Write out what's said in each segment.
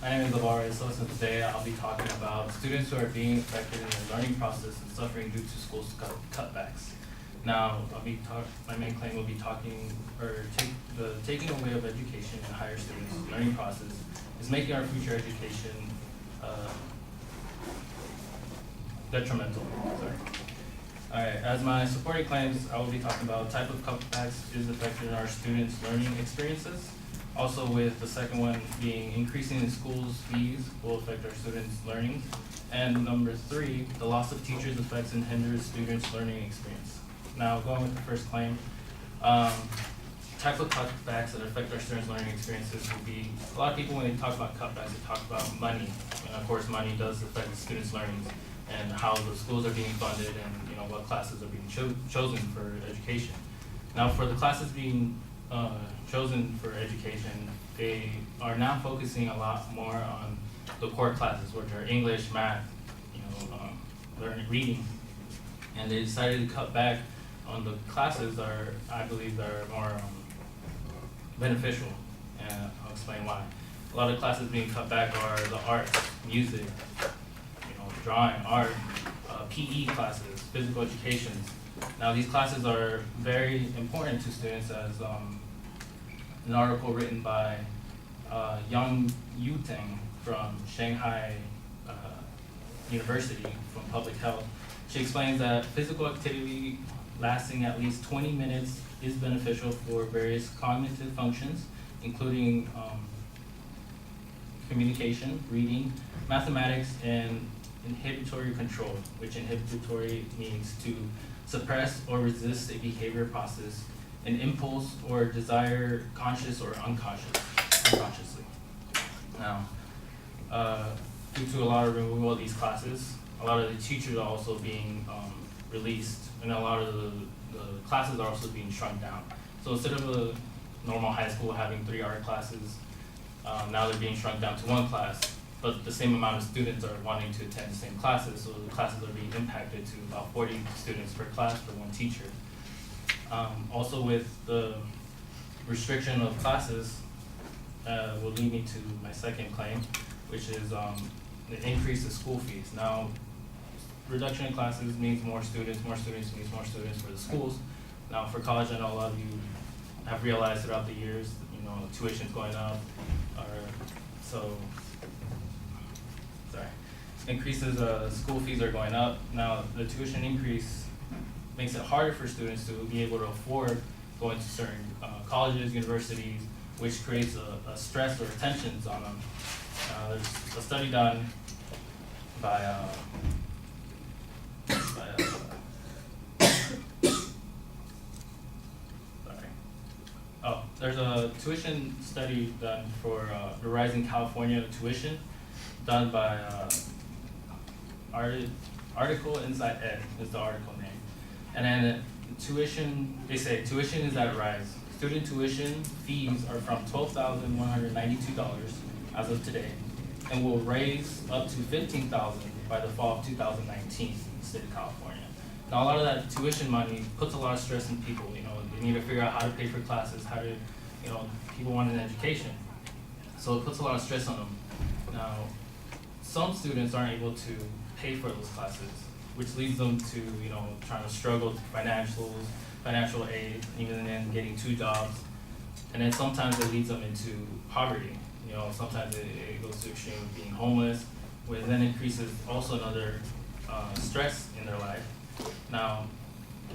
My name is Alvaro, so today I'll be talking about students who are being affected in their learning process and suffering due to school cutbacks. Now, my main claim will be taking away of education and higher students' learning process is making our future education detrimental. Alright, as my supporting claims, I will be talking about type of cutbacks is affecting our students' learning experiences. Also with the second one being increasing the school's fees will affect our students' learning. And number 3, the loss of teachers affects and hinders students' learning experience. Now going with the first claim, type of cutbacks that affect our students' learning experiences will be, a lot of people when they talk about cutbacks, they talk about money. And of course money does affect the students' learning and how the schools are being funded and what classes are being chosen for education. Now for the classes being chosen for education, they are now focusing a lot more on the core classes, which are English, math, learning, reading, and they decided to cut back on the classes that are, I believe, that are more beneficial, and I'll explain why. A lot of classes being cut back are the arts, music, drawing, art, PE classes, physical education. Now these classes are very important to students, as an article written by Yang Yuteng from Shanghai University from Public Health. She explains that physical activity lasting at least 20 minutes is beneficial for various cognitive functions, including communication, reading, mathematics, and inhibitory control, which inhibitory means to suppress or resist a behavior process, an impulse or desire, conscious or unconsciously. Now, due to a lot of removal of these classes, a lot of the teachers are also being released, and a lot of the classes are also being shrunk down. So instead of a normal high school having 3 art classes, now they're being shrunk down to 1 class, but the same amount of students are wanting to attend the same classes, so the classes are being impacted to about 40 students per class for 1 teacher. Also with the restriction of classes will lead me to my second claim, which is the increase of school fees. Now, reduction in classes means more students means more students for the schools. Now for college, I know a lot of you have realized throughout the years, tuition's going up, increases, school fees are going up. Now the tuition increase makes it harder for students to be able to afford going to certain colleges, universities, which creates a stress or tensions on them. There's a study done by there's a tuition study done for the rising California tuition, done by article Inside Ed is the article name. And then tuition, they say tuition is at rise. Student tuition fees are from $12,192 as of today, and will raise up to $15,000 by the fall of 2019 in the state of California. Now a lot of that tuition money puts a lot of stress on people. They need to figure out how to pay for classes, how to, people want an education. So it puts a lot of stress on them. Now, some students aren't able to pay for those classes, which leads them to, trying to struggle with financial aid, even then getting 2 jobs. And then sometimes it leads them into poverty. Sometimes it goes to extreme of being homeless, which then increases also another stress in their life. Now,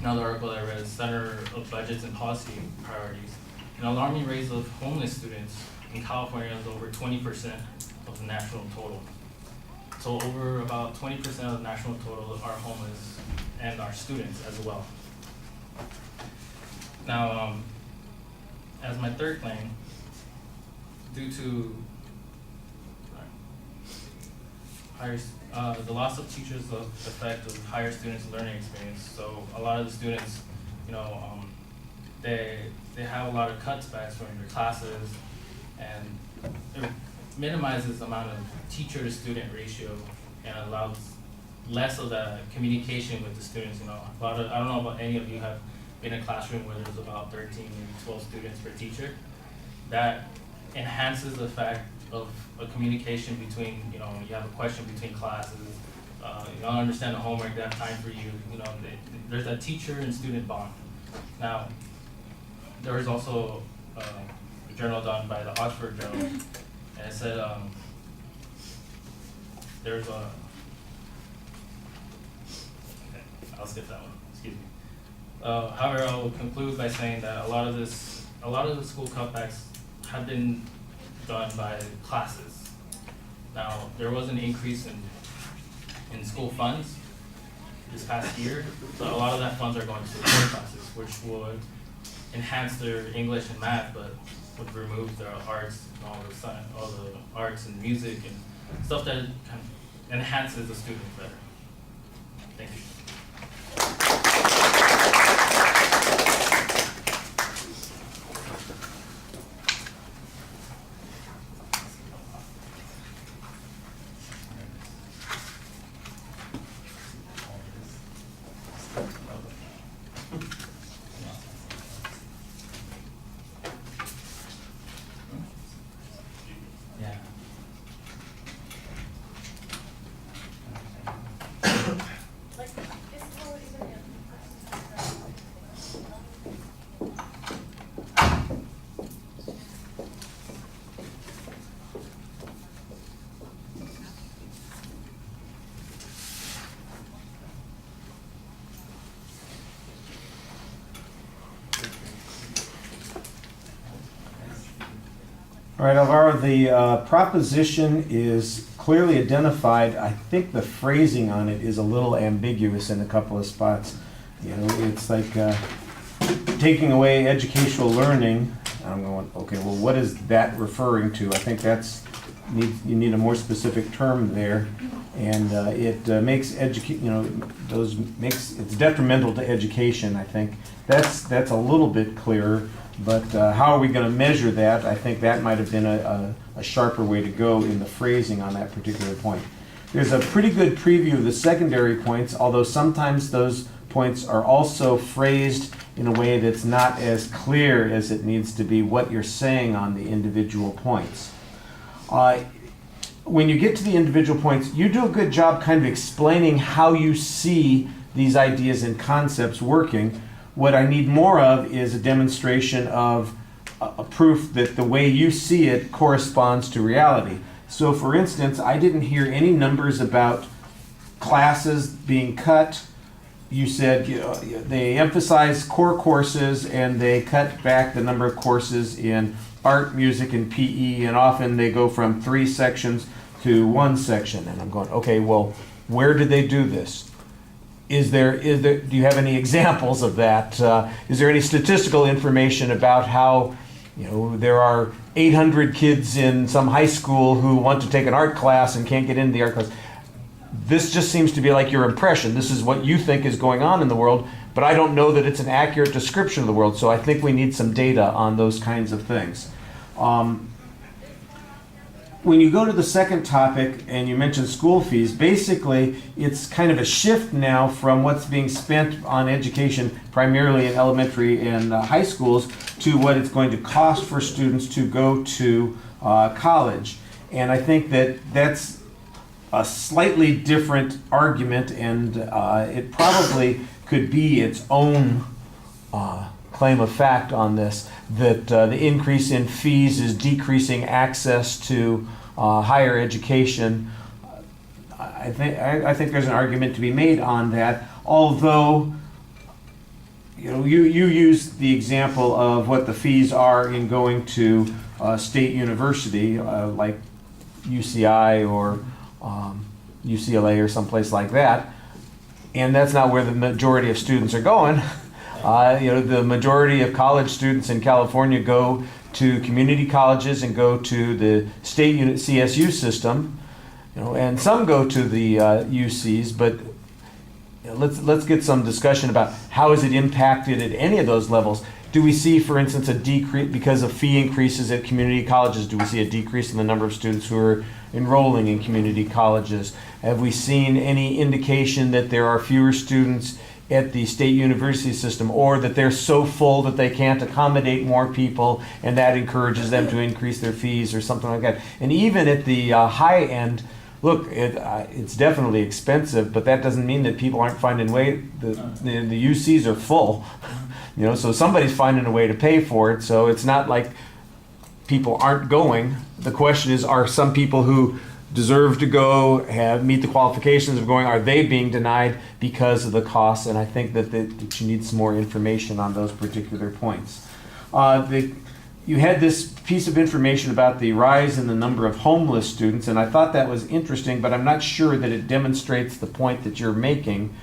another article I read is Center of Budgets and Policy Priorities. An alarming rate of homeless students in California is over 20% of the national total. So over about 20% of the national total are homeless and are students as well. Now, as my third claim, due to the loss of teachers, the effect of higher students' learning experience. So a lot of the students, they have a lot of cutbacks from their classes, and it minimizes the amount of teacher to student ratio and allows less of the communication with the students. I don't know about any of you have been in a classroom where there's about 13, maybe 12 students per teacher. That enhances the fact of a communication between, you know, you have a question between classes, you don't understand the homework, they have time for you, you know, there's that teacher and student bond. Now, there was also a journal done by the Oxford Journal, and it said there's a, okay, I'll skip that one, excuse me. However, I will conclude by saying that a lot of the school cutbacks have been done by classes. Now, there was an increase in school funds this past year, but a lot of that funds are going to support classes, which would enhance their English and math, but would remove their arts and all the arts and music and stuff that kind of enhances the students better. Thank you. All right, Alvaro, the proposition is clearly identified. I think the phrasing on it is a little ambiguous in a couple of spots. You know, it's like taking away educational learning. I'm going, okay, well, what is that referring to? I think you need a more specific term there, and it makes it's detrimental to education. I think that's a little bit clearer. But how are we going to measure that? I think that might have been a sharper way to go in the phrasing on that particular point. There's a pretty good preview of the secondary points, although sometimes those points are also phrased in a way that's not as clear as it needs to be what you're saying on the individual points. When you get to the individual points, you do a good job kind of explaining how you see these ideas and concepts working. What I need more of is a demonstration of a proof that the way you see it corresponds to reality. So for instance, I didn't hear any numbers about classes being cut. You said they emphasize core courses and they cut back the number of courses in art, music, and PE, and often they go from 3 sections to 1 section. And I'm going, okay, well, where did they do this? Do you have any examples of that? Is there any statistical information about how, there are 800 kids in some high school who want to take an art class and can't get into the art class? This just seems to be like your impression. This is what you think is going on in the world, but I don't know that it's an accurate description of the world, so I think we need some data on those kinds of things. When you go to the second topic and you mention school fees, basically it's kind of a shift now from what's being spent on education primarily in elementary and high schools to what it's going to cost for students to go to college. And I think that that's a slightly different argument, and it probably could be its own claim of fact on this, that the increase in fees is decreasing access to higher education. I think there's an argument to be made on that, although you use the example of what the fees are in going to state university like UCI or UCLA or someplace like that, and that's not where the majority of students are going. The majority of college students in California go to community colleges and go to the state CSU system, and some go to the UCs. But let's get some discussion about how is it impacted at any of those levels. Do we see, for instance, a decrease because of fee increases at community colleges? Do we see a decrease in the number of students who are enrolling in community colleges? Have we seen any indication that there are fewer students at the state university system, or that they're so full that they can't accommodate more people and that encourages them to increase their fees or something like that. And even at the high end, look, it's definitely expensive, but that doesn't mean that people aren't finding way. The UCs are full, so somebody's finding a way to pay for it. So it's not like people aren't going. The question is, are some people who deserve to go, meet the qualifications of going, are they being denied because of the costs? And I think that you need some more information on those particular points. You had this piece of information about the rise in the number of homeless students, and I thought that was interesting, but I'm not sure that it demonstrates the point that you're making.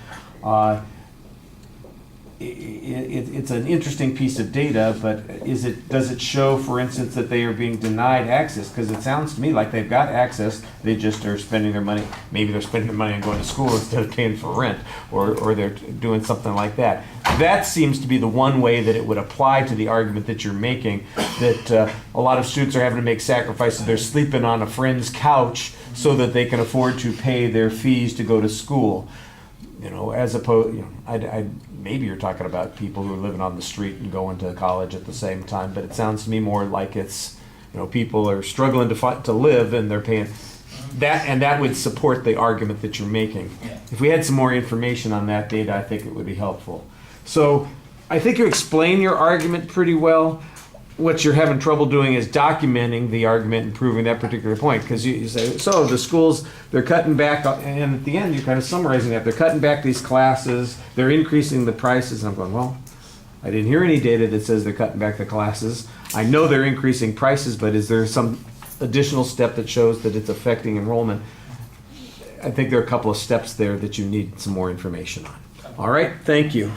It's an interesting piece of data, but does it show, for instance, that they are being denied access? Because it sounds to me like they've got access, they just are spending their money. Maybe they're spending their money on going to school instead of paying for rent, or they're doing something like that. That seems to be the one way that it would apply to the argument that you're making, that a lot of students are having to make sacrifices. They're sleeping on a friend's couch so that they can afford to pay their fees to go to school. As opposed, maybe you're talking about people who are living on the street and going to college at the same time, but it sounds to me more like it's, people are struggling to live and they're paying that, and that would support the argument that you're making. Yeah. If we had some more information on that data, I think it would be helpful. So I think you explain your argument pretty well. What you're having trouble doing is documenting the argument and proving that particular point, because you say, so the schools, they're cutting back, and at the end you're kind of summarizing that. They're cutting back these classes, they're increasing the prices, and I'm going, well, I didn't hear any data that says they're cutting back the classes. I know they're increasing prices, but is there some additional step that shows that it's affecting enrollment? I think there are a couple of steps there that you need some more information on. All right, thank you.